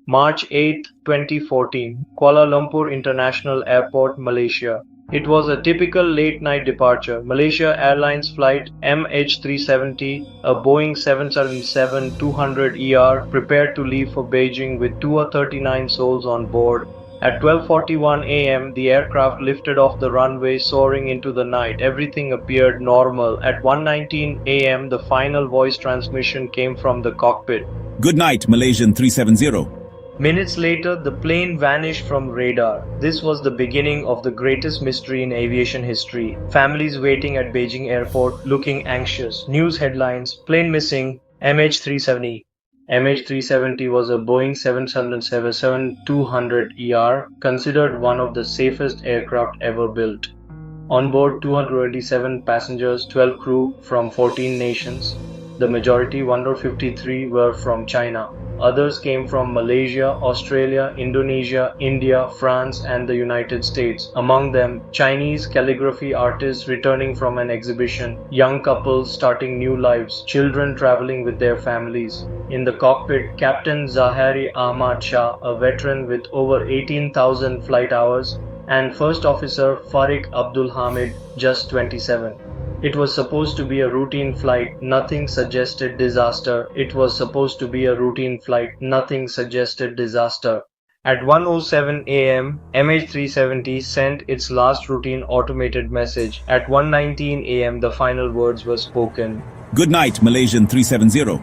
March 8, 2014, Kuala Lumpur International Airport, Malaysia. It was a typical late-night departure. Malaysia Airlines flight MH370, a Boeing 777-200ER, prepared to leave for Beijing with 239 souls on board. At 12:41 a.m., the aircraft lifted off the runway, soaring into the night. Everything appeared normal. At 1:19 a.m., the final voice transmission came from the cockpit. Good night, Malaysian 370. Minutes later, the plane vanished from radar. This was the beginning of the greatest mystery in aviation history. Families waiting at Beijing airport looking anxious. News headlines: plane missing, MH370. MH370 was a Boeing 777-200ER, considered one of the safest aircraft ever built. On board 287 passengers, 12 crew from 14 nations. The majority, 153, were from China. Others came from Malaysia, Australia, Indonesia, India, France, and the United States. Among them, Chinese calligraphy artists returning from an exhibition, young couples starting new lives, children traveling with their families. In the cockpit, Captain Zahari Ahmad Shah, a veteran with over 18,000 flight hours, and First Officer Farik Abdul Hamid, just 27. It was supposed to be a routine flight. Nothing suggested disaster. It was supposed to be a routine flight. Nothing suggested disaster. At 1:07 a.m., MH370 sent its last routine automated message. At 1:19 a.m., the final words were spoken. Good night, Malaysian 370.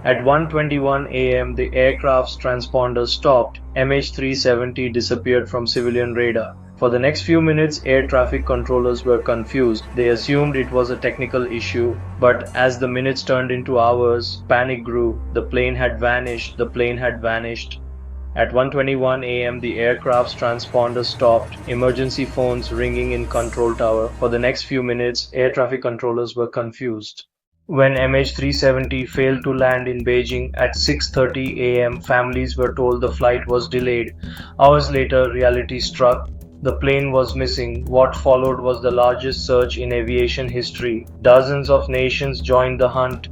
At 1:21 a.m., the aircraft's transponder stopped. MH370 disappeared from civilian radar. For the next few minutes, air traffic controllers were confused. They assumed it was a technical issue, but as the minutes turned into hours, panic grew. The plane had vanished. The plane had vanished. At 1:21 a.m., the aircraft's transponder stopped. Emergency phones ringing in control tower. For the next few minutes, air traffic controllers were confused. When MH370 failed to land in Beijing at 6:30 a.m., families were told the flight was delayed. Hours later, reality struck. The plane was missing. What followed was the largest search in aviation history. Dozens of nations joined the hunt.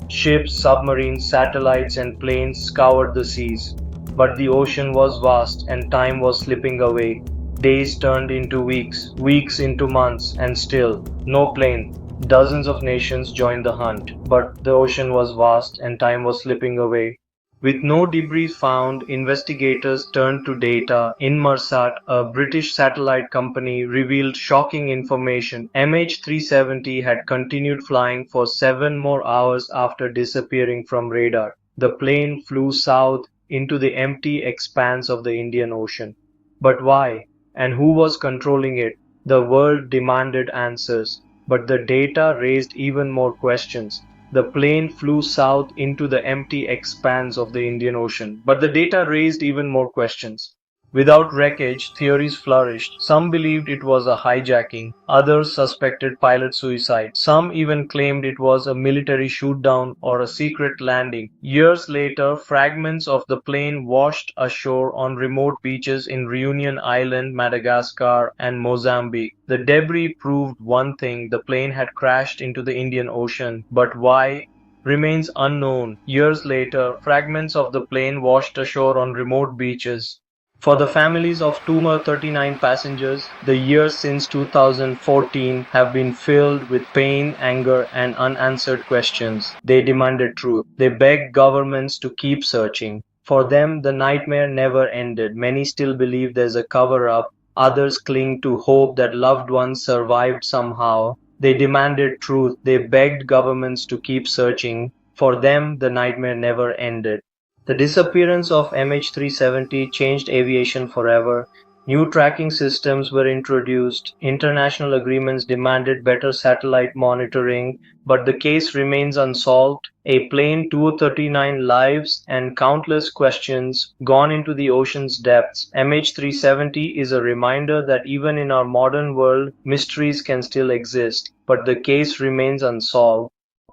Ships, submarines, satellites, and planes scoured the seas. But the ocean was vast and time was slipping away. Days turned into weeks, weeks into months, and still no plane. Dozens of nations joined the hunt, but the ocean was vast and time was slipping away. With no debris found, investigators turned to data. Inmarsat, a British satellite company, revealed shocking information. MH370 had continued flying for 7 more hours after disappearing from radar. The plane flew south into the empty expanse of the Indian Ocean. But why? And who was controlling it? The world demanded answers. But the data raised even more questions. The plane flew south into the empty expanse of the Indian Ocean, but the data raised even more questions. Without wreckage, theories flourished. Some believed it was a hijacking, others suspected pilot suicide. Some even claimed it was a military shootdown or a secret landing. Years later, fragments of the plane washed ashore on remote beaches in Reunion Island, Madagascar, and Mozambique. The debris proved one thing: the plane had crashed into the Indian Ocean, but why remains unknown. Years later, fragments of the plane washed ashore on remote beaches. For the families of 239 passengers, the years since 2014 have been filled with pain, anger, and unanswered questions. They demanded truth. They begged governments to keep searching. For them, the nightmare never ended. Many still believe there's a cover-up. Others cling to hope that loved ones survived somehow. They demanded truth. They begged governments to keep searching. For them, the nightmare never ended. The disappearance of MH370 changed aviation forever. New tracking systems were introduced. International agreements demanded better satellite monitoring, but the case remains unsolved. A plane, 239 lives, and countless questions gone into the ocean's depths. MH370 is a reminder that even in our modern world, mysteries can still exist, but the case remains unsolved.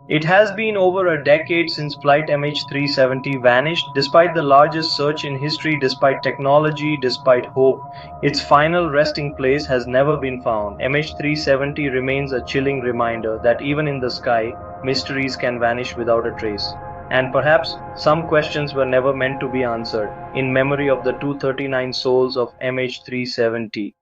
It has been over a decade since flight MH370 vanished. Despite the largest search in history, despite technology, despite hope, its final resting place has never been found. MH370 remains a chilling reminder that even in the sky, mysteries can vanish without a trace. And perhaps some questions were never meant to be answered, in memory of the 239 souls of MH370.